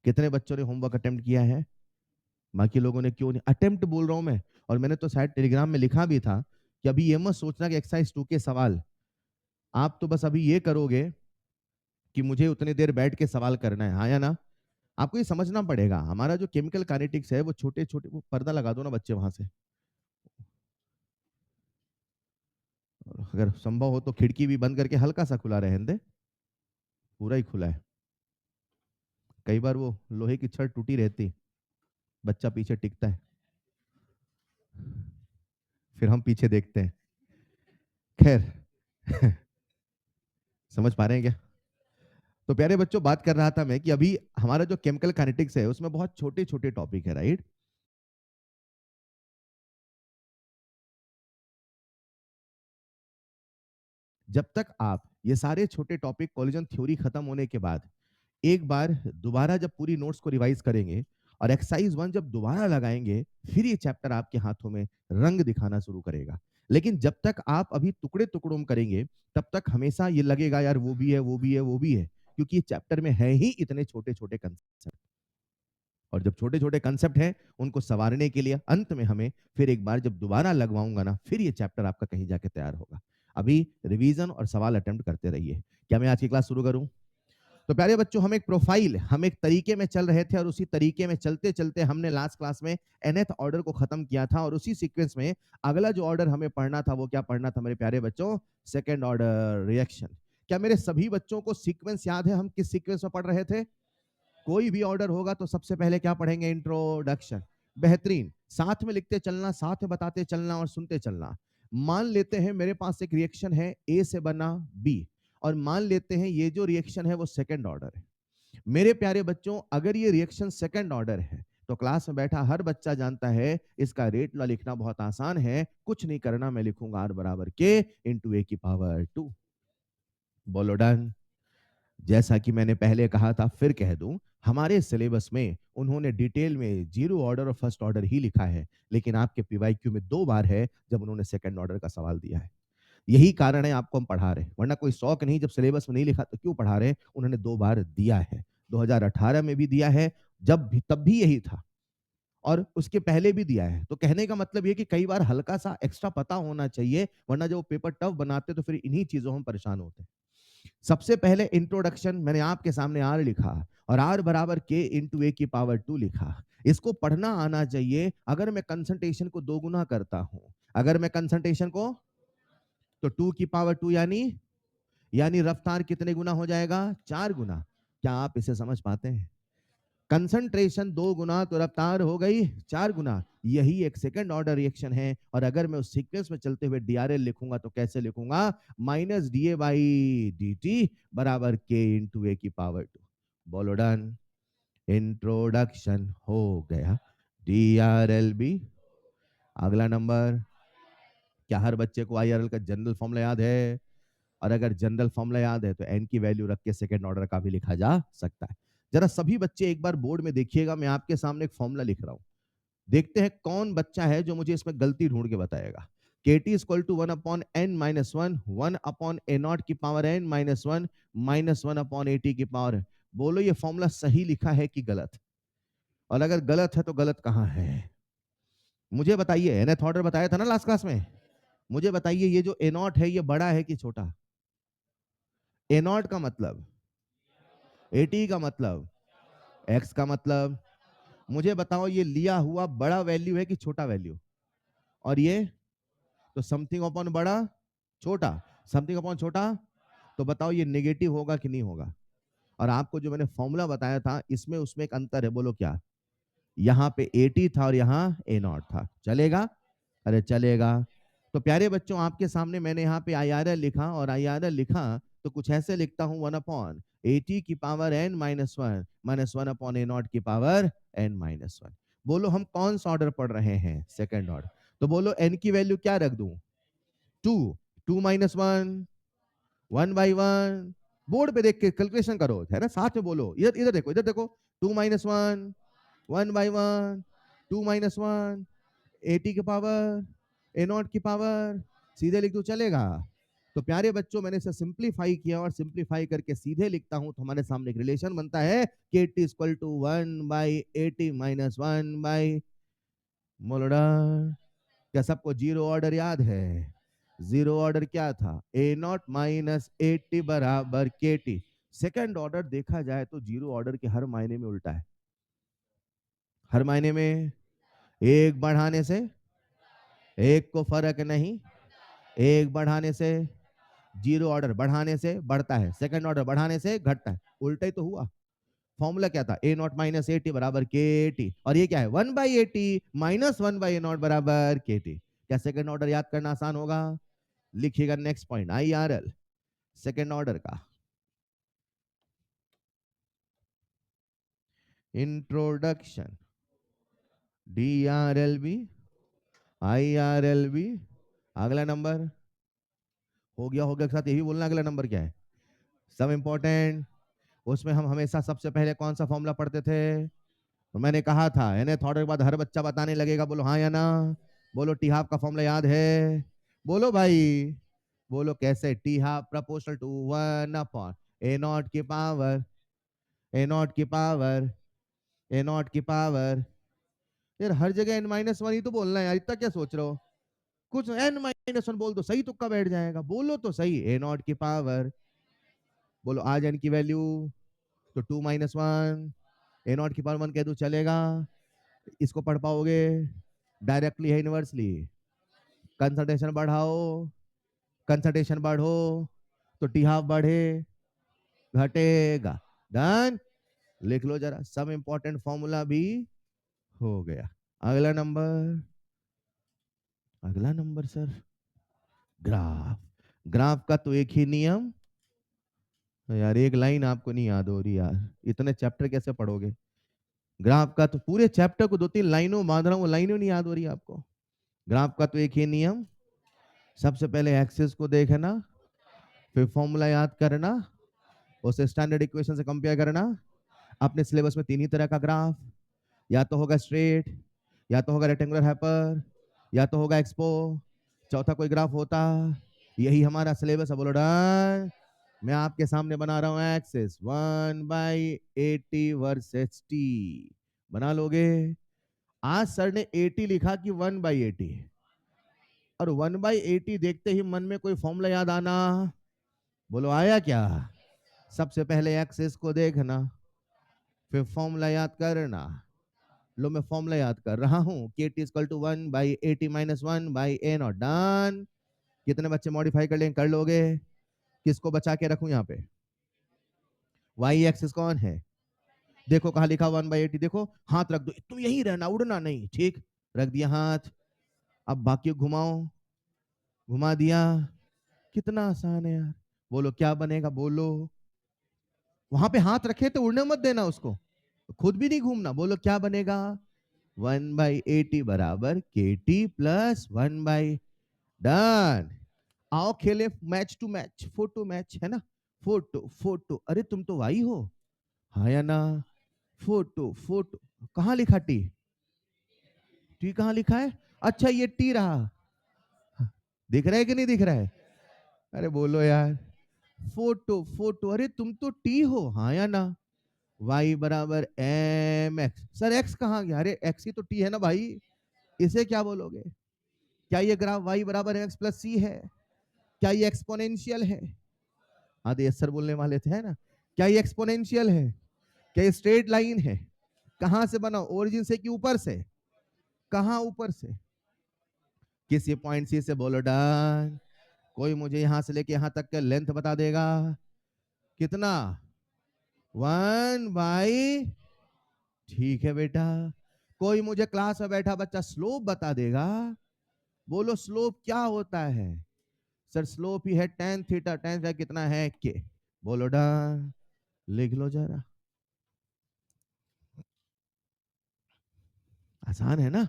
कितने बच्चों ने होमवर्क अटेम्प्ट किया है? बाकी लोगों ने क्यों नहीं? अटेम्प्ट बोल रहा हूं मैं, और मैंने तो शायद टेलीग्राम में लिखा भी था कि अभी ये मत सोचना कि एक्सरसाइज 2 के सवाल, आप तो बस अभी ये करोगे कि मुझे उतनी देर बैठ के सवाल करना है, हाँ या ना? आपको ये समझना पड़ेगा, हमारा जो केमिकल काइनेटिक्स है वो छोटे-छोटे, वो पर्दा लगा दो ना बच्चे वहां से। और अगर संभव हो तो खिड़की भी बंद करके हल्का सा खुला रहने दे, पूरा ही खुला है। कई बार वो लोहे की छड़ टूटी रहती, बच्चा पीछे टिकता है, फिर हम पीछे देखते हैं। खैर समझ पा रहे हैं क्या? तो प्यारे बच्चों, बात कर रहा था मैं कि अभी हमारा जो केमिकल काइनेटिक्स है उसमें बहुत छोटे-छोटे टॉपिक है, राइट? जब तक आप ये सारे छोटे टॉपिक कोलिजन थ्योरी खत्म होने के बाद एक बार दोबारा जब पूरी नोट्स को रिवाइज करेंगे और एक्सरसाइज 1 जब दोबारा लगाएंगे, फिर ये चैप्टर आपके हाथों में रंग दिखाना शुरू करेगा। लेकिन जब तक आप अभी टुकड़े-टुकड़ों में करेंगे, तब तक हमेशा ये लगेगा यार वो भी है, वो भी है, वो भी है, क्योंकि ये चैप्टर में है ही इतने छोटे-छोटे कंसेप्ट। और जब छोटे-छोटे कंसेप्ट हैं, उनको सवारने के लिए अंत में हमें फिर एक बार जब दोबारा लगवाऊँगा ना, फिर ये चैप्टर आपका कहीं जाके तैयार होगा। अभी रिवीजन और सवाल अटेम्प्ट करते रहिए। क्या मैं आज की क्लास शुरू करूँ? तो प्यारे बच्चों, हम एक तरीके में चल रहे थे और उसी तरीके में चलते-चलते हमने लास्ट क्लास में nth ऑर्डर को खत्म किया था और उसी सीक्वेंस में अगला जो ऑर्डर हमें पढ़ना था वो क्या पढ़ना था मेरे प्यारे बच्चों? Second order reaction. क्या मेरे सभी बच्चों को सीक्वेंस याद है? हम किस सीक्वेंस में पढ़ रहे थे? कोई भी ऑर्डर होगा तो सबसे पहले क्या पढ़ेंगे? इंट्रोडक्शन। बेहतरीन, साथ में लिखते चलना, साथ में बताते चलना और सुनते चलना। मान लेते हैं मेरे पास एक रिएक्शन है, ए से बना बी, और मान लेते हैं ये जो रिएक्शन है वो सेकंड ऑर्डर है। मेरे प्यारे बच्चों, अगर ये रिएक्शन सेकंड ऑर्डर है तो क्लास में बैठा हर बच्चा जानता है इसका रेट लॉ लिखना बहुत आसान है, कुछ नहीं करना, मैं लिखूंगा आर बराबर के इंटू ए की पावर 2। बोलो डन। जैसा कि मैंने पहले कहा था, फिर कह दूं, हमारे सिलेबस में उन्होंने डिटेल में जीरो ऑर्डर और फर्स्ट ऑर्डर ही लिखा है, लेकिन आपके पीवाईक्यू में 2 बार है जब उन्होंने सेकंड ऑर्डर का सवाल दिया है। यही कारण है आपको हम पढ़ा रहे हैं, वरना कोई शौक नहीं, जब सिलेबस में नहीं लिखा तो क्यों पढ़ा रहे हैं? उन्होंने 2 बार दिया है, 2018 में भी दिया है, जब भी तब भी यही था, और उसके पहले भी दिया है। तो कहने का मतलब ये कि कई बार हल्का सा एक्स्ट्रा पता होना चाहिए, वरना जब वो पेपर टफ बनाते तो फिर इन्हीं चीजों हम परेशान होते हैं। सबसे पहले इंट्रोडक्शन, मैंने आपके सामने आर लिखा और आर बराबर के इंटू ए की पावर 2 लिखा। इसको पढ़ना आना चाहिए। अगर मैं कंसंट्रेशन को 2 गुना करता हूं, अगर मैं कंसंट्रेशन को, तो 2 की पावर 2 यानी रफ्तार कितने गुना हो जाएगा? 4 गुना। क्या आप इसे समझ पाते हैं? कंसंट्रेशन 2 गुना तो रफ्तार हो गई 4 गुना। यही एक सेकंड ऑर्डर रिएक्शन है, और अगर मैं उस सीक्वेंस में चलते हुए डीआरएल लिखूंगा तो कैसे लिखूंगा? Minus D A by D T बराबर के इंटू ए की पावर 2। बोलो डन। इंट्रोडक्शन हो गया, डीआरएल भी। अगला नंबर, क्या हर बच्चे को आईआरएल का जनरल फॉर्मूला याद है? और अगर जनरल फॉर्मूला याद है तो एन की वैल्यू रख के सेकंड ऑर्डर का भी लिखा जा सकता है। जरा सभी बच्चे एक बार बोर्ड में देखिएगा, मैं आपके सामने एक फॉर्मूला लिख रहा हूं। देखते हैं कौन बच्चा है जो मुझे इसमें गलती ढूंढ के बताएगा। के T equal to 1/n-1, 1/a0 की पावर n-1, -1/at की पावर। बोलो ये फॉर्मूला सही लिखा है कि गलत? और अगर गलत है तो गलत कहां है? मुझे बताइए। nth ऑर्डर बताया था ना लास्ट क्लास में? मुझे बताइए ये जो a0 है ये बड़ा है कि छोटा? a0 का मतलब, at का मतलब, x का मतलब, मुझे बताओ ये लिया हुआ बड़ा वैल्यू है कि छोटा वैल्यू? और ये तो समथिंग अपॉन बड़ा, छोटा, समथिंग अपॉन छोटा, तो बताओ ये नेगेटिव होगा कि नहीं होगा? और आपको जो मैंने फॉर्मूला बताया था इसमें उसमें एक अंतर है, बोलो क्या? यहाँ पे 80 था और यहाँ A0 था, चलेगा? अरे चलेगा। तो प्यारे बच्चों, आपके सामने मैंने यहाँ पे IRL लिखा, और IRL लिखा तो कुछ ऐसे लिखता हूँ 1/80 की पावर n-1 -1/A0 की पावर n-1। बोलो हम कौन सा ऑर्डर पढ़ रहे हैं? Second order. तो बोलो n की वैल्यू क्या रख दूं? 2, 2 - 1, 1/1। बोर्ड पे देख के कैलकुलेशन करो, है ना? साथ में बोलो, इधर इधर देखो, इधर देखो। 2 - 1, 1/1, 2 - 1, 80 की पावर A0 की पावर, सीधे लिख दो, चलेगा? तो प्यारे बच्चों, मैंने इसे सिंप्लीफाई किया और सिंप्लीफाई करके सीधे लिखता हूं तो हमारे सामने एक रिलेशन बनता है कि टी इक्वल टू 1/80 माइनस 1/। मोलडा, क्या सबको जीरो ऑर्डर याद है? जीरो ऑर्डर क्या था? ए नॉट माइनस 80 बराबर के टी। सेकेंड ऑर्डर देखा जाए तो जीरो ऑर्डर के हर मायने में उल्टा है। हर मायने में एक बढ़ाने से एक को फर्क नहीं, एक बढ़ाने से जीरो ऑर्डर बढ़ाने से बढ़ता है, सेकंड ऑर्डर बढ़ाने से घटता है। उल्टा ही तो हुआ। फॉर्मूला क्या था? ए नॉट माइनस 80 बराबर के टी, और ये क्या है? 1/80 माइनस 1/ए नॉट बराबर के टी। क्या सेकंड ऑर्डर याद करना आसान होगा? लिखिएगा next point, I R L second order का introduction, D R L B, I R L B. अगला नंबर हो गया के साथ यही बोलना, अगला नंबर क्या है? सब इंपॉर्टेंट। उसमें हम हमेशा सबसे पहले कौन सा फॉर्मूला पढ़ते थे? तो मैंने कहा था एन थॉट के बाद हर बच्चा बताने लगेगा, बोलो हाँ या ना। बोलो टी हाफ का फॉर्मूला याद है? बोलो भाई, बोलो कैसे? T half proportional to 1 A naught की पावर, ए नॉट की पावर, ए नॉट की पावर। यार हर जगह एन माइनस वन ही तो बोलना है यार, इतना क्या सोच रहे हो? कुछ एन माइनस वन बोल दो, सही तुक्का बैठ जाएगा। बोलो तो सही, ए नॉट की पावर। बोलो आज एन की वैल्यू तो 2 - 1, ए नॉट की पावर 1 कह दो चलेगा? इसको पढ़ पाओगे? डायरेक्टली है इनवर्सली? कंसंट्रेशन बढ़ाओ, कंसंट्रेशन बढ़ो तो टी हाफ बढ़े घटेगा। डन। लिख लो जरा, सब इंपॉर्टेंट फॉर्मूला भी हो गया। अगला नंबर, अगला नंबर सर, ग्राफ। ग्राफ का तो एक ही नियम। यार एक लाइन आपको नहीं याद हो रही यार, इतने चैप्टर कैसे पढ़ोगे? ग्राफ का तो पूरे चैप्टर को 2-3 लाइनों बांध रहा हूं, लाइनों नहीं याद हो रही आपको। ग्राफ का तो एक ही नियम, सबसे पहले एक्सिस को देखना, फिर फॉर्मूला याद करना, उसे स्टैंडर्ड इक्वेशन से कंपेयर करना। अपने सिलेबस में 3 ही तरह का ग्राफ, या तो होगा स्ट्रेट, या तो होगा रेक्टेंगुलर हाइपर, या तो होगा एक्सपो, चौथा कोई ग्राफ होता। यही हमारा सिलेबस है। बोलो डन। मैं आपके सामने बना रहा हूं एक्सिस 1/80 वर्सेस टी। बना लोगे? आज सर ने 80 लिखा कि 1/80, और 1/80 देखते ही मन में कोई फॉर्मूला याद आना? बोलो आया क्या? सबसे पहले एक्सिस को देखना, फिर फॉर्मूला याद करना। लो मैं फॉर्मूला याद कर रहा हूं, K T equal to 1/80 minus 1/ए नॉट। डन। कितने बच्चे मॉडिफाई कर लेंगे? कर लोगे? किसको बचा के रखूं यहाँ पे? वाई एक्सिस कौन है? देखो कहा लिखा 1/80, देखो हाथ रख दो, तुम यही रहना, उड़ना नहीं, ठीक? रख दिया हाथ। अब बाकी घुमाओ, घुमा दिया। कितना आसान है यार। बोलो क्या बनेगा? बोलो। वहां पे हाथ रखे तो उड़ने मत देना उसको, खुद भी नहीं घूमना। बोलो क्या बनेगा? 1/80 बराबर के टी प्लस 1/। डन। आओ खेले match to match, photo match है ना? फोटो फोटो, अरे तुम तो वाई हो, हाँ या ना? फोटो फोटो, कहाँ लिखा टी? टी कहाँ लिखा है? अच्छा ये टी रहा, दिख रहा है कि नहीं दिख रहा है? अरे बोलो यार। फोटो फोटो, अरे तुम तो टी हो, हाँ या ना? y बराबर एम एक्स। सर एक्स कहाँ गया? अरे एक्स ही तो टी है ना भाई, इसे क्या बोलोगे? क्या ये ग्राफ y बराबर एक्स प्लस सी है? क्या ये एक्सपोनेंशियल है? आधे यस सर बोलने वाले थे, है ना? क्या ये एक्सपोनेंशियल है? क्या ये स्ट्रेट लाइन है? कहां से बना? ओरिजिन से कि ऊपर से? कहां ऊपर से? किस ये पॉइंट सी से? बोलो डन। कोई मुझे यहां से लेके यहां तक का लेंथ बता देगा? कितना? 1/। ठीक है बेटा। कोई मुझे क्लास में बैठा बच्चा स्लोप बता देगा? बोलो स्लोप क्या होता है? सर स्लोप ही है tan थीटा, tan थीटा कितना है? के। बोलो डन। लिख लो जरा, आसान है ना?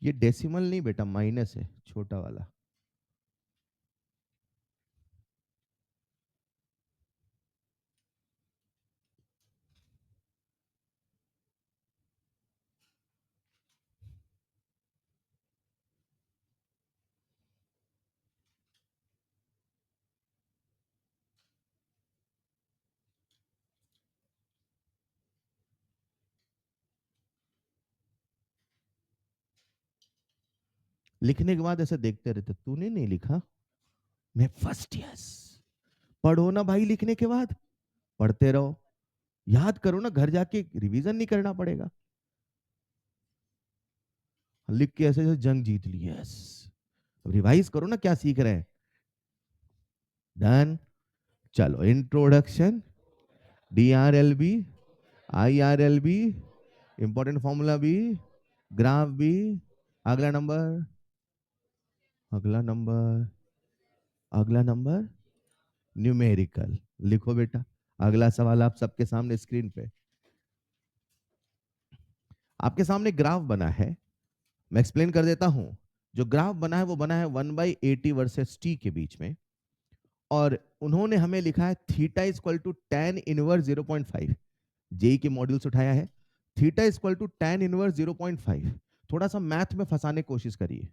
ये डेसिमल नहीं बेटा, माइनस है छोटा वाला। लिखने के बाद ऐसे देखते रहते, तूने नहीं लिखा, मैं फर्स्ट, यस। पढ़ो ना भाई, लिखने के बाद पढ़ते रहो, याद करो ना, घर जाके रिवीजन नहीं करना पड़ेगा। लिख के ऐसे जंग जीत ली, यस। रिवाइज करो ना क्या सीख रहे हैं। डन। चलो, introduction, DRLB, IRLB, important formula भी, ग्राफ भी। अगला नंबर, अगला नंबर, अगला नंबर, न्यूमेरिकल। लिखो बेटा, अगला सवाल आप सबके सामने स्क्रीन पे, आपके सामने ग्राफ बना है। मैं एक्सप्लेन कर देता हूं। जो ग्राफ बना है वो बना है 1/80 वर्सेस टी के बीच में, और उन्होंने हमें लिखा है theta equal to tan inverse 0.5। JEE के मॉड्यूल्स उठाया है, theta equal to tan inverse 0.5। थोड़ा सा मैथ में फंसाने की कोशिश करिए,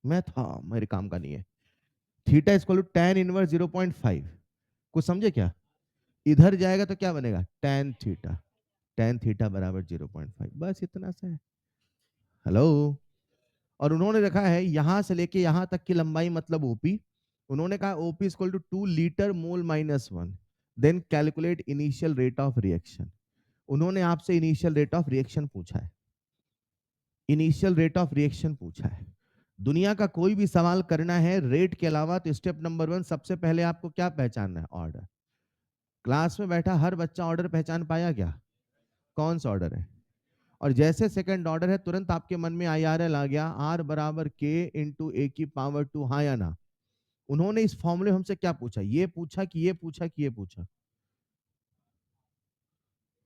मैथ हाँ मेरे काम का नहीं है। Theta equal to tan inverse 0.5, कुछ समझे क्या? इधर जाएगा तो क्या बनेगा, tan थीटा। tan थीटा बराबर 0.5, बस इतना सा है। हेलो। और उन्होंने रखा है यहां से लेके यहां तक की लंबाई मतलब ओपी। उन्होंने कहा OP equal to 2 litre mole -1। Then calculate initial rate of reaction. उन्होंने आपसे इनिशियल रेट ऑफ रिएक्शन पूछा है, इनिशियल रेट ऑफ रिएक्शन पूछा है। दुनिया का कोई भी सवाल करना है रेट के अलावा तो स्टेप नंबर 1, सबसे पहले आपको क्या पहचानना है, ऑर्डर। क्लास में बैठा हर बच्चा ऑर्डर पहचान पाया क्या? कौन सा ऑर्डर है? और जैसे सेकंड ऑर्डर है तुरंत आपके मन में IRL आ गया, R बराबर K इंटू A⁻², हाँ या ना? उन्होंने इस फॉर्मूले हमसे क्या पूछा, ये पूछा कि ये पूछा कि ये पूछा?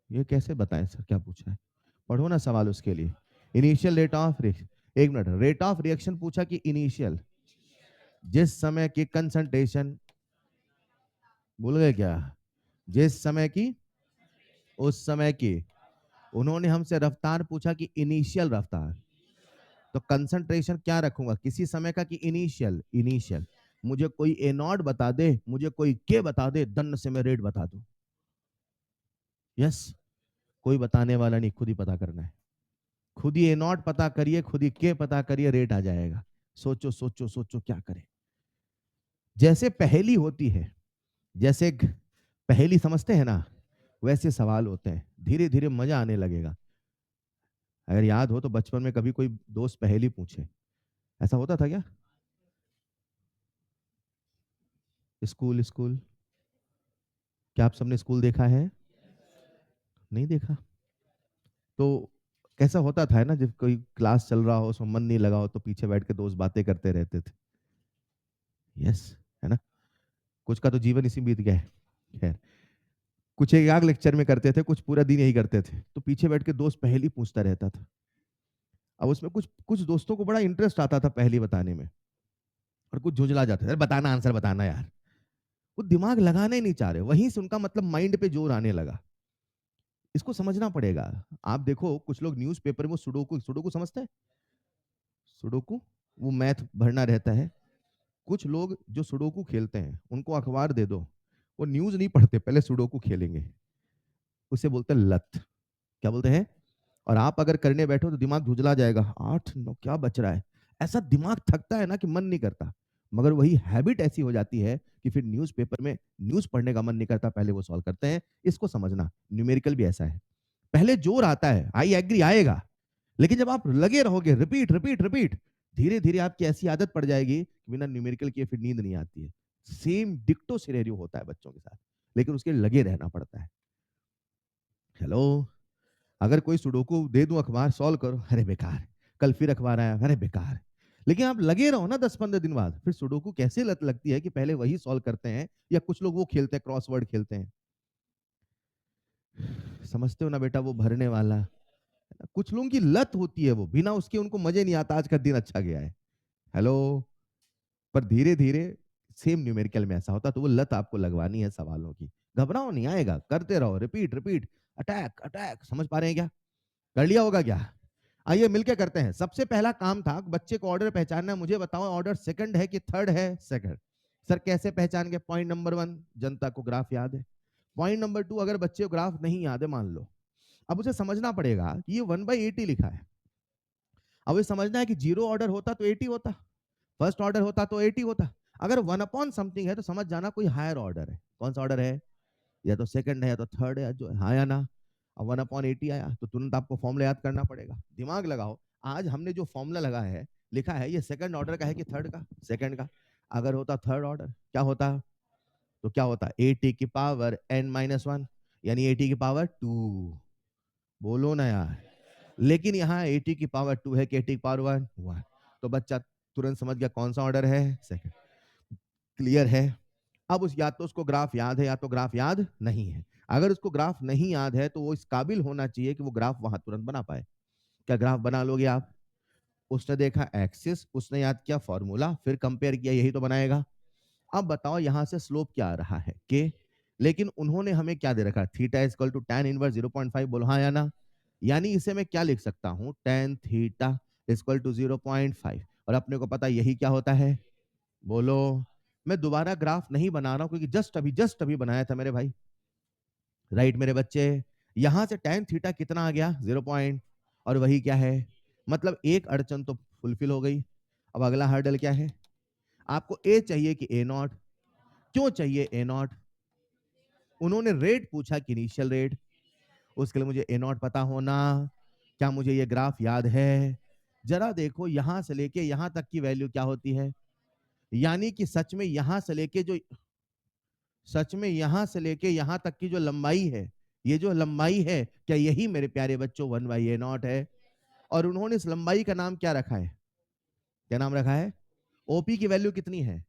ये कैसे बताएं सर क्या पूछा है? पढ़ो ना सवाल उसके लिए। इनिशियल रेट ऑफ रिएक्शन, एक मिनट, रेट ऑफ रिएक्शन पूछा कि इनिशियल, जिस समय की कंसंट्रेशन, भूल गए क्या? जिस समय की, उस समय की। उन्होंने हमसे रफ्तार पूछा कि इनिशियल रफ्तार, तो कंसंट्रेशन क्या रखूंगा, किसी समय का कि इनिशियल, इनिशियल। मुझे कोई ए नॉट बता दे, मुझे कोई के बता दे, दंड से मैं रेट बता दूं। यस, कोई बताने वाला नहीं, खुद ही पता करना है। खुद ही ए नॉट पता करिए, खुद ही के पता करिए, रेट आ जाएगा। सोचो सोचो सोचो क्या करें। जैसे पहेली होती है, जैसे पहेली समझते हैं ना, वैसे सवाल होते हैं, धीरे धीरे मजा आने लगेगा। अगर याद हो तो बचपन में कभी कोई दोस्त पहेली पूछे, ऐसा होता था क्या? स्कूल, स्कूल, क्या आप सबने स्कूल देखा है? नहीं देखा? तो कैसा होता था ना, जब कोई क्लास चल रहा हो उसमें मन नहीं लगा हो तो पीछे बैठ के दोस्त बातें करते रहते थे। यस, है ना? कुछ का तो जीवन इसी बीत गया है। खैर, कुछ एक आग लेक्चर में करते थे, कुछ पूरा दिन यही करते थे, तो पीछे बैठ के दोस्त पहेली पूछता रहता था। अब उसमें कुछ कुछ दोस्तों को बड़ा इंटरेस्ट आता था पहेली बताने में, और कुछ झुंझला जाते थे, अरे बताना, आंसर बताना यार। वो दिमाग लगाना ही नहीं चाह रहे, वहीं से उनका मतलब माइंड पे जोर आने लगा। इसको समझना पड़ेगा। आप देखो कुछ लोग न्यूज़पेपर में सुडोकू, सुडोकू समझते हैं? सुडोकू, वो मैथ भरना रहता है। कुछ लोग जो सुडोकू खेलते हैं उनको अखबार दे दो, वो न्यूज नहीं पढ़ते, पहले सुडोकू खेलेंगे। उसे बोलते हैं लत। क्या बोलते हैं? और आप अगर करने बैठो तो दिमाग धुजला जाएगा, 8 9 क्या बच रहा है। ऐसा दिमाग थकता है ना कि मन नहीं करता। मगर वही हैबिट ऐसी हो जाती है कि फिर न्यूज़पेपर में न्यूज पढ़ने का मन नहीं करता, पहले वो सॉल्व करते हैं। इसको समझना, न्यूमेरिकल भी ऐसा है। पहले जोर आता है, आई एग्री, आएगा। लेकिन जब आप लगे रहोगे, रिपीट रिपीट रिपीट, धीरे धीरे आपकी ऐसी आदत पड़ जाएगी कि बिना न्यूमेरिकल किए फिर नींद नहीं आती है। सेम डिक्टो सिनेरियो होता है बच्चों के साथ, लेकिन उसके लिए लगे रहना पड़ता है। हेलो। अगर कोई सुडोकू दे दूं, अखबार सॉल्व करो, अरे बेकार। कल फिर अखबार आया, अरे बेकार। लेकिन आप लगे रहो ना 10 15 दिन बाद, फिर सुडोकू कैसे लत लगती है कि पहले वही सॉल्व करते हैं, या कुछ लोग वो खेलते हैं, क्रॉसवर्ड खेलते हैं। समझते हो ना बेटा, वो भरने वाला। कुछ लोगों की लत होती है, वो बिना उसके उनको मजे नहीं आता, आज का दिन अच्छा गया है। हेलो। पर धीरे धीरे सेम न्यूमेरिकल में ऐसा होता, तो वो लत आपको लगवानी है सवालों की। घबराओ नहीं, आएगा, करते रहो, रिपीट रिपीट, अटैक अटैक। समझ पा रहे हैं क्या? कर लिया होगा क्या? आइए मिलकर करते हैं। सबसे पहला काम था बच्चे को ऑर्डर पहचानना है। मुझे बताओ ऑर्डर सेकंड है कि थर्ड है? सेकंड। सर कैसे पहचान गए? पॉइंट नंबर 1, जनता को ग्राफ याद है। पॉइंट नंबर 2, अगर बच्चे को ग्राफ नहीं याद है मान लो, अब उसे समझना पड़ेगा कि ये 1/80 लिखा है। अब ये समझना है कि जीरो ऑर्डर होता तो 80 होता, फर्स्ट ऑर्डर होता तो 80 होता। अगर 1 अपॉन समथिंग है तो समझ जाना कोई हायर ऑर्डर है। कौन सा ऑर्डर है? या तो सेकंड है या तो थर्ड है, जो हाँ या ना। अब 1 अपॉन 80 आया तो तुरंत आपको फॉर्मूला याद करना पड़ेगा। दिमाग लगाओ, आज हमने जो फॉर्मूला लगाया है, लिखा है, ये सेकंड ऑर्डर का है कि थर्ड का? सेकंड का। अगर होता थर्ड ऑर्डर, क्या होता? तो क्या होता? ए टी की पावर n माइनस वन, यानी ए टी की पावर 2। बोलो ना यार। लेकिन यहाँ ए टी की पावर 2 है कि ए टी की पावर 1 1, तो बच्चा तुरंत समझ गया कौन सा ऑर्डर है, सेकंड। क्लियर है? अब उस या तो उसको ग्राफ याद है या तो ग्राफ याद नहीं है। अगर उसको ग्राफ नहीं याद है तो वो इस काबिल होना चाहिए कि वो ग्राफ वहां तुरंत बना पाए। क्या ग्राफ बना लोगे आप? उसने देखा एक्सिस, उसने याद किया फॉर्मूला, फिर कंपेयर किया, यही तो बनाएगा। अब बताओ यहां से स्लोप क्या आ रहा है, के। लेकिन उन्होंने हमें क्या दे रखा है? Theta equal to tan inverse 0.5। बोलो हाँ या ना। यानी इसे मैं क्या लिख सकता हूं? tan theta equal to 0.5। और अपने को पता यही क्या होता है? बोलो। मैं दोबारा ग्राफ नहीं बना रहा हूं क्योंकि जस्ट अभी बनाया था मेरे भाई। राइट मेरे बच्चे। यहां से tan थीटा कितना आ गया? 0 पॉइंट। और वही क्या है? मतलब एक अड़चन तो फुलफिल हो गई। अब अगला हर्डल क्या है? आपको ए चाहिए कि ए नॉट? क्यों चाहिए ए नॉट? उन्होंने रेट पूछा कि इनिशियल रेट। उसके लिए मुझे ए नॉट पता होना। क्या मुझे ये ग्राफ याद है? जरा देखो, यहां से लेके यहां तक की वैल्यू क्या होती है? यानी कि सच में यहां से लेके यहां तक की जो लंबाई है, ये जो लंबाई है, क्या यही मेरे प्यारे बच्चों 1/a0 है? और उन्होंने इस लंबाई का नाम क्या रखा है? क्या नाम रखा है? ओपी की वैल्यू कितनी है?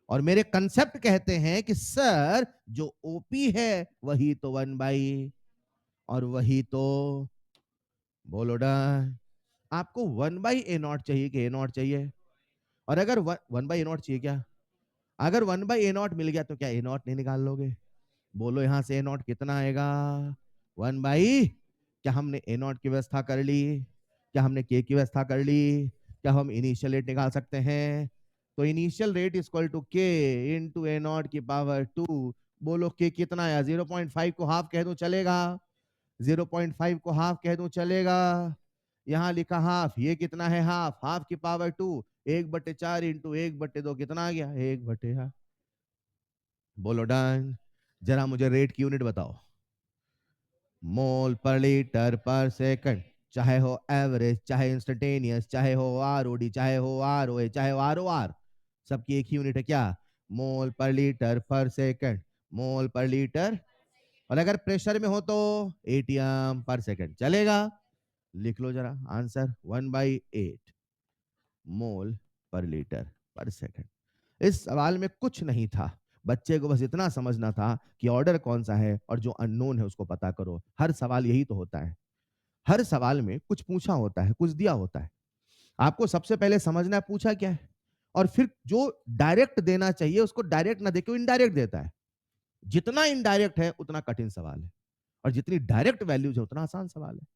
और मेरे कंसेप्ट कहते हैं कि सर, जो ओपी है वही तो 1/, और वही तो, बोलो डा। आपको 1/a0 चाहिए कि a0 चाहिए? और अगर 1/a0 चाहिए क्या? अगर 1/a0 मिल गया तो क्या a0 नहीं निकाल लोगे? बोलो यहां से a0 कितना आएगा? 1/, क्या हमने a0 की व्यवस्था कर ली? क्या हमने k की व्यवस्था कर ली? क्या हम इनिशियल रेट निकाल सकते हैं? तो initial rate equal to k into a0 की पावर 2। बोलो k कितना आया? 0.5 को हाफ कह दूं चलेगा? 0.5 को हाफ कह दूं चलेगा? यहां लिखा हाफ, ये कितना है? हाफ। हाफ की पावर 2, 1/4 इंटू 1/2 कितना आ गया? 1/8। बोलो डन। जरा मुझे रेट की यूनिट बताओ। मोल पर लीटर पर सेकंड। चाहे हो एवरेज, चाहे इंस्टेंटेनियस, चाहे हो आरओडी, चाहे हो आरओए, चाहे हो आरओआर, सबकी एक ही यूनिट है क्या? मोल पर लीटर पर सेकंड। मोल पर लीटर। और अगर प्रेशर में हो तो एटीएम पर सेकंड चलेगा? लिख लो जरा आंसर, 1/8 मोल पर लीटर पर सेकंड। इस सवाल में कुछ नहीं था, बच्चे को बस इतना समझना था कि ऑर्डर कौन सा है और जो अननोन है उसको पता करो। हर सवाल यही तो होता है। हर सवाल में कुछ पूछा होता है, कुछ दिया होता है। आपको सबसे पहले समझना है पूछा क्या है, और फिर जो डायरेक्ट देना चाहिए उसको डायरेक्ट ना देके इनडायरेक्ट देता है। जितना इनडायरेक्ट है उतना कठिन सवाल है, और जितनी डायरेक्ट वैल्यूज है उतना आसान सवाल है।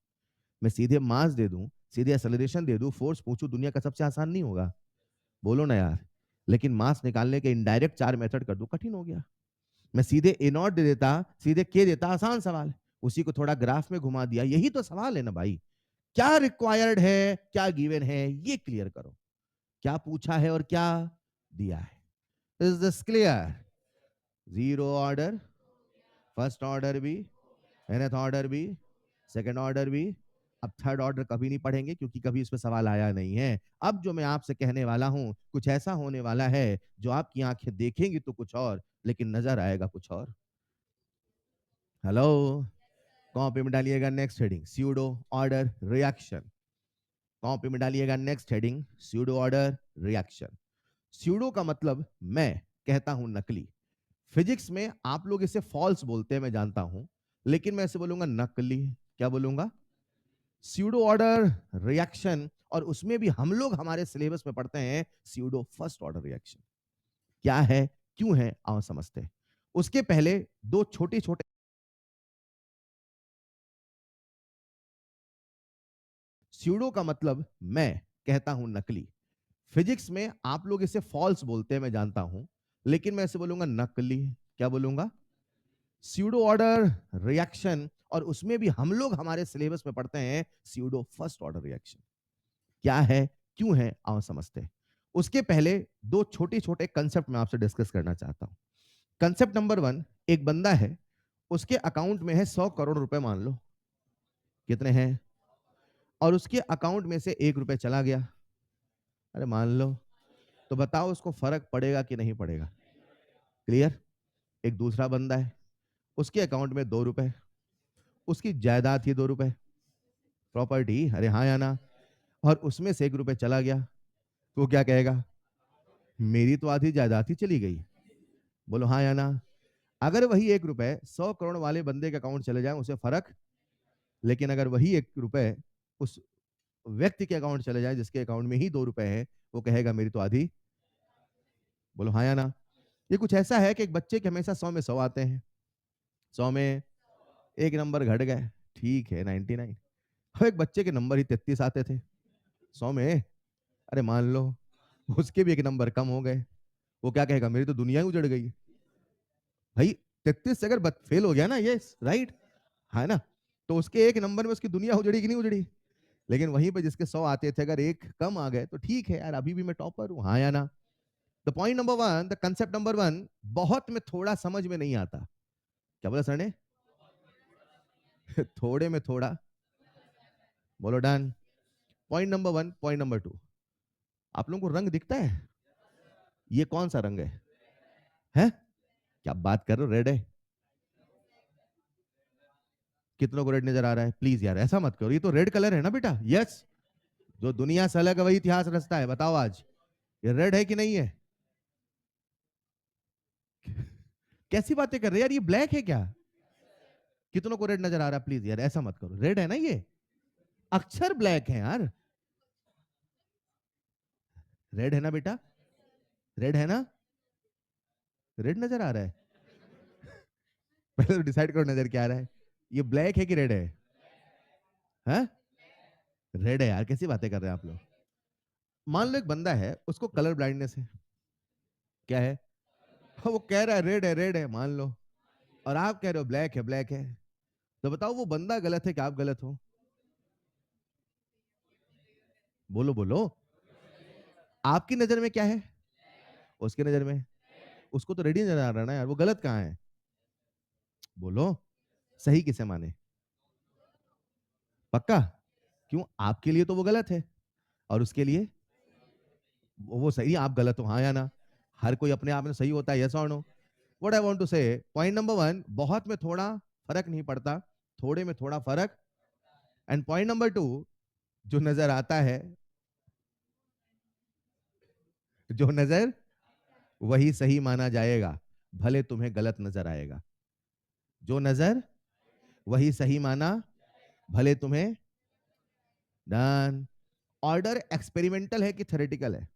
मैं सीधे मास दे दूं, सीधे एक्सेलरेशन दे दूं, फोर्स पूछूं, दुनिया का सबसे आसान नहीं होगा? बोलो ना यार। लेकिन मास निकालने के इनडायरेक्ट 4 मेथड कर दूं, कठिन हो गया। मैं सीधे ए नॉट दे देता, सीधे के देता, आसान सवाल। उसी को थोड़ा ग्राफ में घुमा दिया, यही तो सवाल है ना भाई। क्या रिक्वायर्ड है, क्या गिवन है, ये क्लियर करो। क्या पूछा है और क्या दिया है। Is this clear? Zero order, first order भी, nth ऑर्डर भी, सेकंड ऑर्डर भी। अब थर्ड ऑर्डर कभी नहीं पढ़ेंगे क्योंकि कभी इसमें सवाल आया नहीं है। अब जो मैं आपसे कहने वाला हूं, कुछ ऐसा होने वाला है जो आपकी आंखें देखेंगी तो कुछ और, लेकिन नजर आएगा कुछ और। हेलो। कॉपी में डालिएगा next heading, pseudo order reaction. Copy में डालिएगा next heading, pseudo order reaction. Pseudo का मतलब मैं कहता हूं नकली। फिजिक्स में आप लोग इसे फॉल्स बोलते हैं, मैं जानता हूं, लेकिन मैं इसे बोलूंगा नकली। क्या बोलूंगा? Pseudo order reaction. और उसमें भी हम लोग, हमारे सिलेबस में पढ़ते हैं स्यूडो फर्स्ट ऑर्डर रिएक्शन। क्या है, क्यों है, आओ समझते हैं। उसके पहले दो छोटे छोटे। स्यूडो का मतलब मैं कहता हूं नकली। फिजिक्स में आप लोग इसे फॉल्स बोलते हैं, मैं जानता हूं, लेकिन मैं इसे बोलूंगा नकली। क्या बोलूंगा? Pseudo order reaction. और उसमें भी हम लोग, हमारे सिलेबस में पढ़ते हैं स्यूडो फर्स्ट ऑर्डर रिएक्शन। क्या है, क्यों है, आओ समझते हैं। उसके पहले दो छोटे-छोटे कांसेप्ट मैं आपसे डिस्कस करना चाहता हूँ। कांसेप्ट नंबर 1, एक बंदा है, उसके अकाउंट में है 100 करोड़ रुपए मान लो। कितने हैं? और उसके अकाउंट में से ₹1 चला गया। अरे मान लो, तो बताओ उसको फ़र्क पड़ेगा कि नहीं पड़ेगा? क्लियर? एक दूसरा बंदा है, उसके अकाउंट में ₹2, उसकी जायदाद थी ₹2, प्रॉपर्टी, अरे हाँ या ना? और उसमें से ₹1 चला गया, तो वो क्या कहेगा? मेरी तो आधी जायदाद ही चली गई। बोलो हाँ या ना? अगर वही ₹1 100 करोड़ वाले बंदे के अकाउंट चले जाएँ, उसे फ़र्क, लेकिन अगर वही ₹1 उस व्यक्ति के अकाउंट चले जाएँ जिसके अकाउंट में ही ₹2 है, वो कहेगा मेरी तो आधी। बोलो हाँ या ना? ये कुछ ऐसा है कि एक बच्चे के हमेशा 100 में 100 आते हैं। 100 में 1 नंबर घट गए, ठीक है 99। अब एक बच्चे के नंबर ही 33 आते थे। 100 में, अरे मान लो उसके भी 1 नंबर कम हो गए। वो क्या कहेगा मेरी तो दुनिया ही उजड़ गई। भाई 33 से अगर फेल हो गया ना, यस राइट, है ना? तो उसके 1 नंबर में उसकी दुनिया उजड़ी कि नहीं उजड़ी? लेकिन वहीं पे जिसके 100 आते थे, अगर 1 कम आ गए तो ठीक है यार, अभी भी मैं टॉपर हूँ, हाँ या ना? The point number 1, the concept number 1, बहुत में थोड़ा समझ में नहीं आता। क्या बोला सर ने? थोड़े में थोड़ा, बोलो done. Point number 1, point number 2, आप लोगों को रंग दिखता है? ये कौन सा रंग है? हैं? क्या बात कर रहे हो, रेड है? कितनों को रेड नजर आ रहा है? प्लीज यार ऐसा मत करो, ये तो रेड कलर है ना बेटा, यस। जो दुनिया से अलग है वही इतिहास रचता है, बताओ आज ये रेड है कि नहीं है? कैसी बातें कर रहे हैं यार, ये ब्लैक है क्या? कितनों को रेड नजर आ रहा है? प्लीज यार ऐसा मत करो, रेड है ना ये, अक्षर ब्लैक है यार। रेड है ना बेटा? रेड है ना? रेड नजर आ रहा है? पहले तो डिसाइड करो नजर क्या आ रहा है, ये ब्लैक है कि रेड है? हाँ, रेड है यार, कैसी बातें कर रहे हैं आप लोग। मान लो एक बंदा है, उसको कलर ब्लाइंडनेस है। क्या है? हाँ, वो कह रहा है रेड है मान लो, और आप कह रहे हो ब्लैक है, ब्लैक है। तो बताओ वो बंदा गलत है कि आप गलत हो? बोलो बोलो। आपकी नजर में क्या है? उसकी नजर में, उसको तो रेडी नजर आ रहा है ना यार, वो गलत कहाँ है? बोलो, सही किसे माने? पक्का? क्यों, आपके लिए तो वो गलत है, और उसके लिए वो सही, आप गलत हो, हाँ या ना? हर कोई अपने आप में सही होता है, यस और no? What I want to say, point number 1, बहुत में थोड़ा फर्क नहीं पड़ता, थोड़े में थोड़ा फर्क। एंड पॉइंट नंबर 2, जो नजर आता है, जो नजर वही सही माना जाएगा, भले तुम्हें गलत नजर आएगा। जो नजर वही सही माना, भले तुम्हें, डन। ऑर्डर एक्सपेरिमेंटल है कि थ्योरेटिकल है?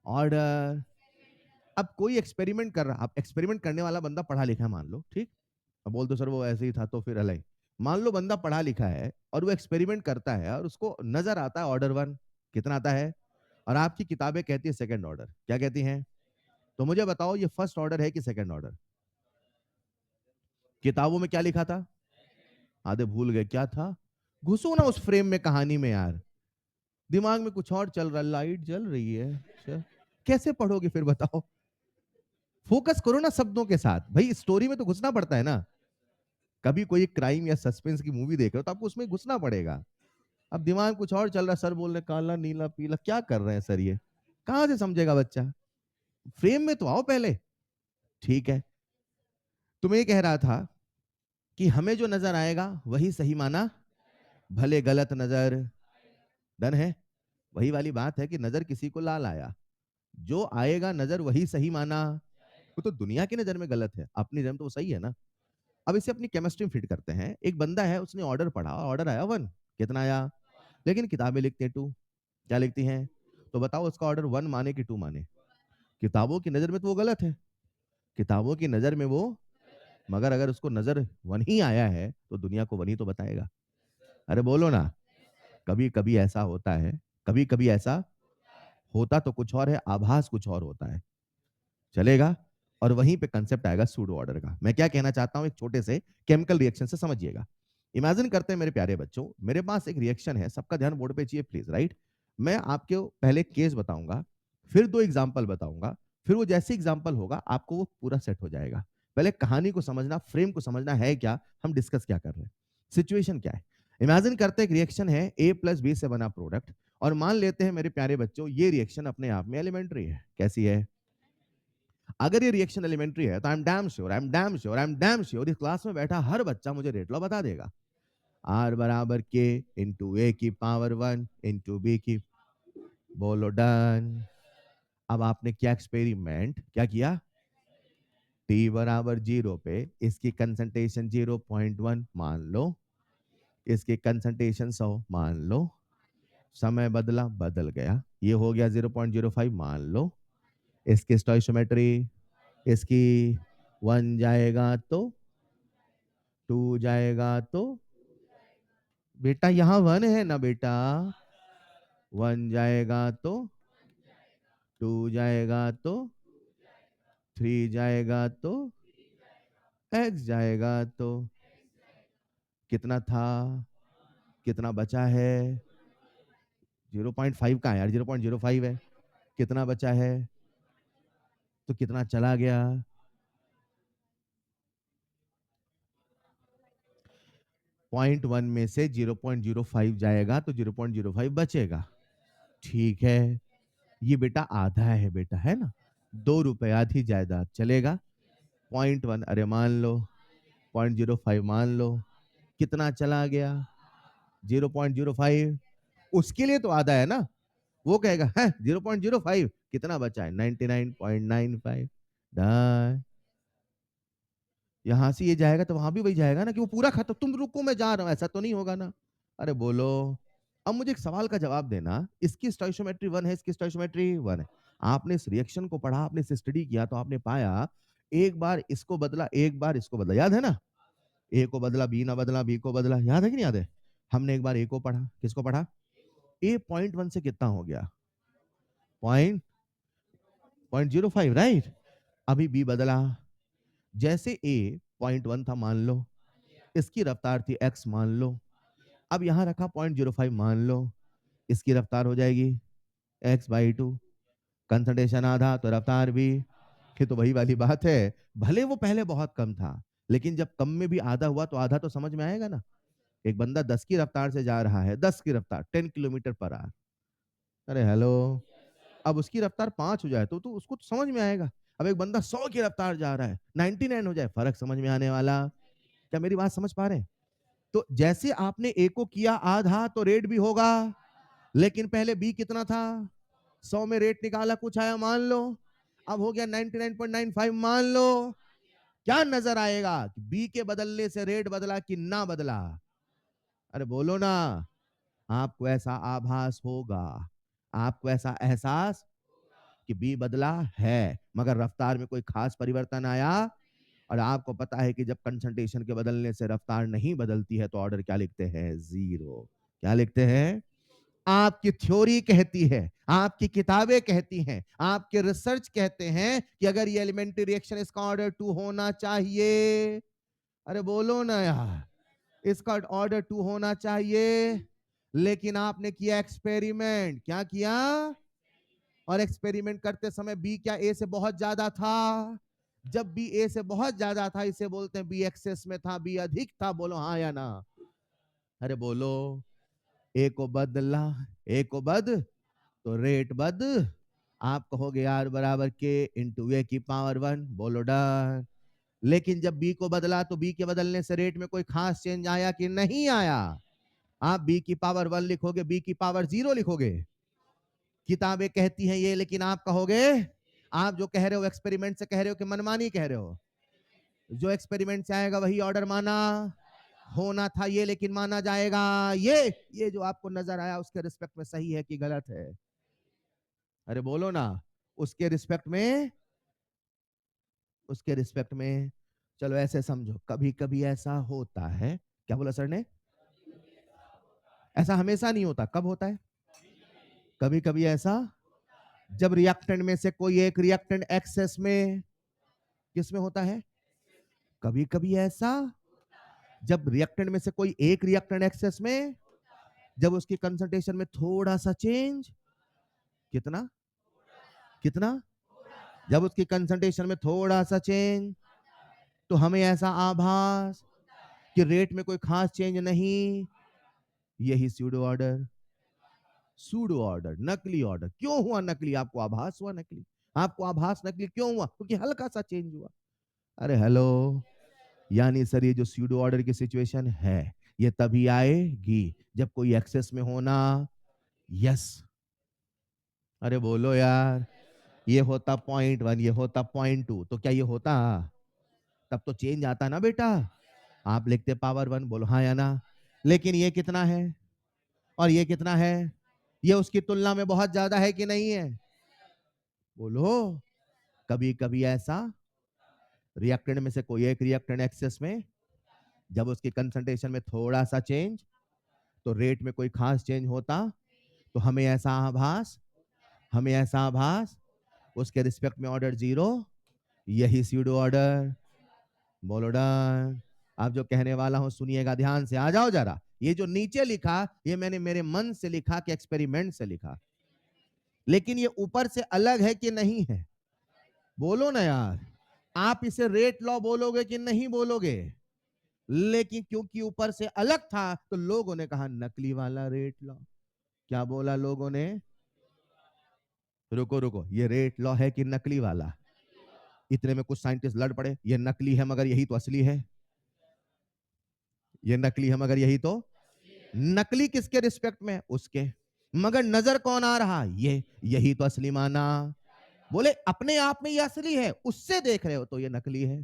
ऑर्डर। अब कोई एक्सपेरिमेंट कर रहा, अब एक्सपेरिमेंट करने वाला बंदा पढ़ा लिखा है मान लो, ठीक? अब बोल दो सर वो ऐसे ही था तो फिर अलग। मान लो बंदा पढ़ा लिखा है और वो एक्सपेरिमेंट करता है और उसको नजर आता है ऑर्डर 1, कितना आता है? और आपकी किताबें कहती है सेकंड ऑर्डर, क्या कहती हैं? तो मुझे बताओ ये फर्स्ट ऑर्डर है कि सेकंड ऑर्डर? किताबों में क्या लिखा था? आधे भूल गए क्या था? घुसो ना उस फ्रेम में, कहानी में यार, दिमाग में कुछ और चल रहा है, लाइट जल रही है। अच्छा, कैसे पढ़ोगे फिर बताओ? फोकस करो ना शब्दों के साथ, भाई स्टोरी में तो घुसना पड़ता है ना। कभी कोई क्राइम या सस्पेंस की मूवी देख रहे हो तो आपको उसमें घुसना पड़ेगा। अब दिमाग कुछ और चल रहा है, सर बोल रहे काला नीला पीला, क्या कर रहे हैं सर ये? कहां से समझेगा बच्चा? फ्रेम में तो आओ पहले। ठीक है, तुम्हें ये कह रहा था कि हमें जो नजर आएगा वही सही माना, भले गलत नजर, डन है। वही वाली बात है कि नजर किसी को लाल आया, जो आएगा नजर वही सही माना, वो तो दुनिया की नजर में गलत है, अपनी नजर में तो वो सही है ना। अब इसे अपनी केमिस्ट्री में फिट करते हैं। एक बंदा है, उसने ऑर्डर पढ़ा, ऑर्डर आया 1, कितना आया? लेकिन किताबें लिखते हैं 2, क्या लिखती हैं? तो बताओ उसका ऑर्डर 1 माने कि 2 माने? किताबों की नजर में तो वो गलत है, किताबों की नजर में वो, मगर अगर उसको नजर 1 ही आया है तो दुनिया को 1 ही तो बताएगा। अरे बोलो ना। कभी कभी ऐसा होता है, कभी कभी ऐसा होता तो कुछ और है, आभास कुछ और होता है, चलेगा? और वहीं पे कंसेप्ट आएगा सूडो ऑर्डर का। मैं क्या कहना चाहता हूं, एक छोटे से केमिकल रिएक्शन से समझिएगा। इमेजिन करते हैं मेरे प्यारे बच्चों, मेरे पास एक रिएक्शन है, सबका ध्यान बोर्ड पे चाहिए प्लीज, राइट? मैं आपको पहले केस बताऊंगा, फिर 2 एग्जांपल बताऊंगा, फिर वो जैसे एग्जांपल होगा आपको वो पूरा सेट हो जाएगा। पहले कहानी को समझना, फ्रेम को समझना है क्या, हम डिस्कस क्या कर रहे हैं, सिचुएशन क्या है। इमेजिन करते हैं एक रिएक्शन है ए प्लस बी से बना प्रोडक्ट, और मान लेते हैं मेरे प्यारे बच्चों ये रिएक्शन अपने आप में एलिमेंट्री है। कैसी है? अगर ये रिएक्शन एलिमेंट्री है तो आई एम डैम श्योर इस क्लास में बैठा हर बच्चा मुझे रेट लॉ बता देगा। आर बराबर के इंटू ए की पावर 1 इंटू बी की, बोलो डन। अब आपने क्या एक्सपेरिमेंट क्या किया? टी बराबर 0 पे इसकी कंसंट्रेशन 0.1 मान लो, इसकी कंसंट्रेशन 100 मान लो, समय बदला बदल गया, ये हो गया 0.05 मान लो, इसकी स्टोइशियोमेट्री, इसकी 1 जाएगा तो 2 जाएगा तो, बेटा यहाँ 1 है ना बेटा, 1 जाएगा तो 2 जाएगा तो 3 जाएगा तो x जाएगा तो, कितना था, कितना बचा है? 0.5 का है यार, 0.05 है, कितना बचा है, तो कितना चला गया? 0.1 में से 0.05 जाएगा तो 0.05 बचेगा। ठीक है, ये बेटा आधा है बेटा, है ना, 2 रुपए आधी जायदाद चलेगा। 0.1 अरे मान लो, 0.05 मान लो, कितना चला गया? 0.05। उसके लिए तो आधा है ना, वो कहेगा है 0.05, कितना बचा है? 99.95। यहां से ये जाएगा तो वहां भी वही जाएगा ना, कि वो पूरा खत्म, तुम रुको मैं जा रहा हूं, ऐसा तो नहीं होगा ना। अरे बोलो, अब मुझे एक सवाल का जवाब देना, इसकी स्टोइशियोमेट्री 1 है, इसकी स्टोइशियोमेट्री 1 है। आपने इस रिएक्शन को पढ़ा, आपने इसे स्टडी किया, तो आपने पाया एक बार इसको बदला, एक बार इसको बदला, याद है ना? ए को बदला, बी ना बदला, बी को बदला, याद है कि नहीं याद है? हमने एक बार ए को पढ़ा, किसको पढ़ा? ए 0.1 से कितना हो गया? Point 0.05, right? अभी बी बदला, जैसे ए 0.1 था मान लो, इसकी रफ्तार थी x मान लो, अब यहां रखा 0.05 मान लो, इसकी रफ्तार हो जाएगी x/2, कंसंट्रेशन आधा तो रफ्तार भी, ये तो वही वाली बात है, भले वो पहले बहुत कम था, लेकिन जब कम में भी आधा हुआ तो आधा तो समझ में आएगा ना। एक बंदा 10 की रफ्तार से जा रहा है, 10 की रफ्तार 10 किलोमीटर पर आवर, अरे हेलो, अब उसकी रफ्तार 5 हो जाए तो उसको तो समझ में आएगा। अब एक बंदा 100 की रफ्तार जा रहा है, 99 हो जाए, फर्क समझ में आने वाला। क्या मेरी बात समझ पा रहे हैं? तो जैसे आपने ए को किया आधा तो रेट भी होगा, लेकिन पहले बी कितना था? 100 में रेट निकाला, कुछ आया मान लो, अब हो गया 99.95 मान लो। क्या नजर आएगा कि बी के बदलने से रेट बदला कि ना बदला? अरे बोलो ना, आपको ऐसा आभास होगा, आपको ऐसा एहसास कि बी बदला है, मगर रफ्तार में कोई खास परिवर्तन आया। और आपको पता है कि जब कंसंट्रेशन के बदलने से रफ्तार नहीं बदलती है तो ऑर्डर क्या लिखते हैं? 0। क्या लिखते हैं? आपकी थ्योरी कहती है, आपकी किताबें कहती हैं, आपके रिसर्च कहते हैं कि अगर ये एलिमेंट्री रिएक्शन इसका ऑर्डर 2 होना चाहिए। अरे बोलो ना यार, इसका ऑर्डर 2 होना चाहिए, लेकिन आपने किया एक्सपेरिमेंट, क्या किया? और एक्सपेरिमेंट करते समय बी क्या ए से बहुत ज्यादा था? जब बी ए से बहुत ज्यादा था, इसे बोलते हैं बी एक्सेस में था, बी अधिक था, बोलो हाँ या ना? अरे बोलो, ए को बदला, ए को बद तो रेट बद, आप कहोगे आर बराबर के इंटू ए की पावर 1, बोलो डन। लेकिन जब बी को बदला तो बी के बदलने से रेट में कोई खास चेंज आया कि नहीं आया? आप बी की पावर 1 लिखोगे, बी की पावर 0 लिखोगे, किताबें कहती हैं ये, लेकिन आप कहोगे, आप जो कह रहे हो एक्सपेरिमेंट से कह रहे हो कि मनमानी कह रहे हो? जो एक्सपेरिमेंट से आएगा वही ऑर्डर माना होना था ये, लेकिन माना जाएगा ये जो आपको नजर आया उसके रिस्पेक्ट में सही है कि गलत है? अरे बोलो ना, उसके रिस्पेक्ट में, उसके रिस्पेक्ट में। चलो ऐसे समझो, कभी कभी ऐसा होता है, क्या बोला सर ने? ऐसा हमेशा नहीं होता, कब होता है? कभी कभी ऐसा, जब रिएक्टेंट में से कोई एक रिएक्टेंट एक्सेस में, किस में होता है? कभी कभी ऐसा जब रिएक्टेंट में से कोई एक रिएक्टेंट एक्सेस में, जब उसकी कंसंट्रेशन में थोड़ा सा चेंज, कितना कितना, जब उसकी कंसंट्रेशन में थोड़ा सा चेंज, तो हमें ऐसा आभास कि रेट में कोई खास चेंज नहीं। यही सूडो ऑर्डर, सूडो ऑर्डर, नकली ऑर्डर। क्यों हुआ नकली? आपको आभास हुआ नकली। आपको आभास नकली क्यों हुआ? क्योंकि हल्का सा चेंज हुआ। अरे हेलो, यानी सर ये जो सूडो ऑर्डर की सिचुएशन है, ये तभी आएगी जब कोई एक्सेस में होना। यस, अरे बोलो यार, ये होता .1, ये होता .2, तो क्या ये होता? तब तो चेंज आता ना बेटा। आप लिखते पावर 1, बोलो हाँ या ना। लेकिन ये कितना है और ये कितना है? ये उसकी तुलना में बहुत ज्यादा है कि नहीं है? बोलो। कभी कभी ऐसा रिएक्टेंट में से कोई एक रिएक्टेंट एक्सेस में, जब उसकी कंसंट्रेशन में थोड़ा सा चेंज, तो रेट में कोई खास चेंज होता, तो हमें ऐसा आभास उसके रिस्पेक्ट में ऑर्डर 0। यही स्यूडो ऑर्डर। बोलो डन। अब जो कहने वाला हूं सुनिएगा ध्यान से, आ जाओ जरा। ये जो नीचे लिखा, ये मैंने मेरे मन से लिखा कि एक्सपेरिमेंट से लिखा, लेकिन ये ऊपर से अलग है कि नहीं है? बोलो ना यार। आप इसे रेट लॉ बोलोगे कि नहीं बोलोगे? लेकिन क्योंकि ऊपर से अलग था, तो लोगों ने कहा नकली वाला रेट लॉ। क्या बोला लोगों ने? रुको रुको, ये रेट लॉ है कि नकली वाला? इतने में कुछ साइंटिस्ट लड़ पड़े, ये नकली है मगर यही तो असली है। ये नकली है मगर यही तो। नकली किसके रिस्पेक्ट में? उसके। मगर नजर कौन आ रहा? ये, यही तो असली माना। बोले अपने आप में ये असली है, उससे देख रहे हो तो ये नकली है।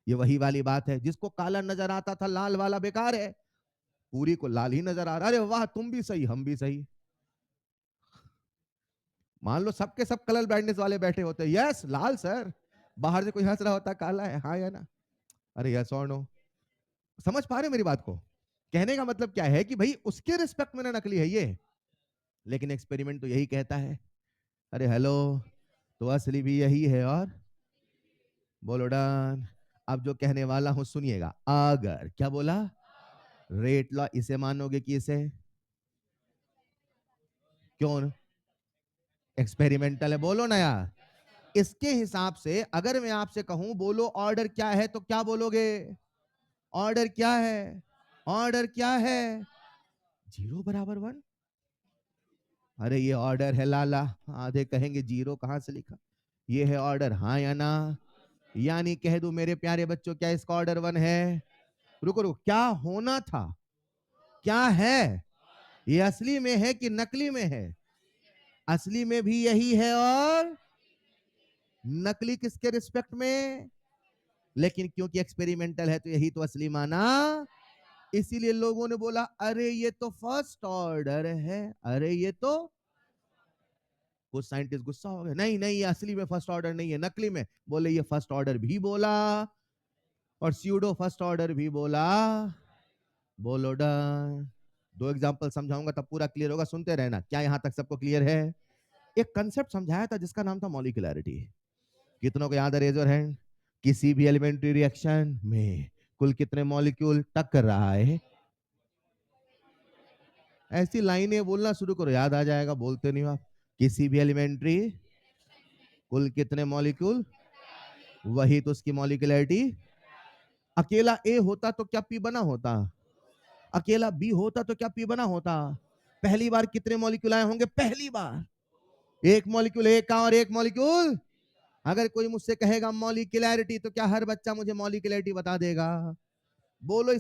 ये वही वाली बात है, जिसको काला नजर आता था लाल वाला बेकार है, पूरी को लाल ही नजर आ रहा। अरे वाह, तुम भी सही हम भी सही। मान लो सबके सब कलर ब्लाइंडनेस वाले बैठे होते, यस लाल सर, बाहर से कोई हंस रहा होता काला है, हाँ या ना? अरे यस और नो? समझ पा रहे मेरी बात को? कहने का मतलब क्या है कि भाई उसके रिस्पेक्ट में ना नकली है ये, लेकिन एक्सपेरिमेंट तो यही कहता है। अरे हेलो, तो असली भी यही है। और बोलो डन। अब जो कहने वाला हूं सुनिएगा, अगर, क्या बोला? रेट लॉ इसे मानोगे कि इसे? क्यों? एक्सपेरिमेंटल है, बोलो ना यार। इसके हिसाब से अगर मैं आपसे कहूं बोलो ऑर्डर क्या है, तो क्या बोलोगे? ऑर्डर क्या है? ऑर्डर क्या है? 0 = 1। अरे ये ऑर्डर है लाला। आधे कहेंगे 0 कहां से लिखा? ये है ऑर्डर, हाँ या ना? यानी कह दो मेरे प्यारे बच्चों, क्या इसका ऑर्डर 1 है? रुको रुको, क्या होना था? क्या है? ये असली में है कि नकली में है? असली में भी यही है, और नकली किसके रिस्पेक्ट में? लेकिन क्योंकि एक्सपेरिमेंटल है तो यही तो असली माना। इसीलिए लोगों ने बोला अरे ये तो फर्स्ट ऑर्डर है, अरे ये तो। कुछ साइंटिस्ट गुस्सा हो गए, नहीं नहीं ये असली में फर्स्ट ऑर्डर नहीं है, नकली में। बोले ये फर्स्ट ऑर्डर भी बोला और स्यूडो फर्स्ट ऑर्डर भी बोला। बोलो डन। 2 एग्जांपल समझाऊंगा तब पूरा क्लियर होगा, सुनते रहना। क्या यहां तक सबको क्लियर है? एक कंसेप्ट समझाया था जिसका नाम था मॉलिक्यूलरिटी। कितनों को याद है? Raise your hand. किसी भी एलिमेंट्री रिएक्शन में कुल कितने मॉलिक्यूल टक कर रहा है? ऐसी लाइनें बोलना शुरू करो, याद आ जाएगा, बोलते नहीं हो आप। किसी भी एलिमेंट्री कुल कितने मॉलिक्यूल, वही तो उसकी मॉलिक्यूलरिटी। अकेला ए होता तो क्या पी बना होता? अकेला बी होता तो क्या पी बना होता? पहली बार कितने मॉलिक्यूल आए होंगे? पहली बार एक मॉलिक्यूल ए का और एक मॉलिक्यूल। अगर कोई मुझसे कहेगा मॉलिक्यूलरिटी, तो क्या हर बच्चा मुझे मॉलिक्यूलरिटी बता देगा? बोलो।